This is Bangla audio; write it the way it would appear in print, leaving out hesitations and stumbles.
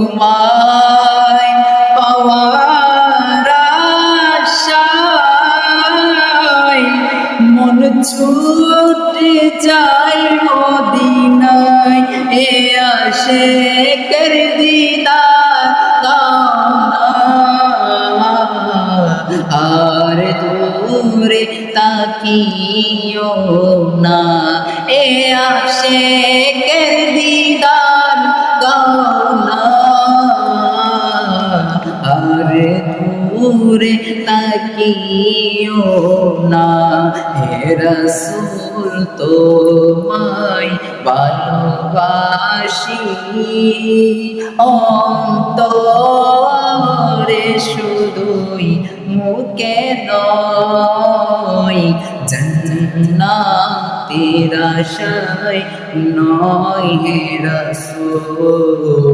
তোমায় পাওয়ার আশায় মন ছুটে যায় মদিনায়, এ আশিকের দিদার আর দূরে তাকিও না, এ আশিকের দিদার আরে দূরে তাকিও না, হে রাসূল তোমায় ভালোবাসি অন্তরে শুধুই মুখে নয়, জান্নাতের আশায় নয় হে রাসূল।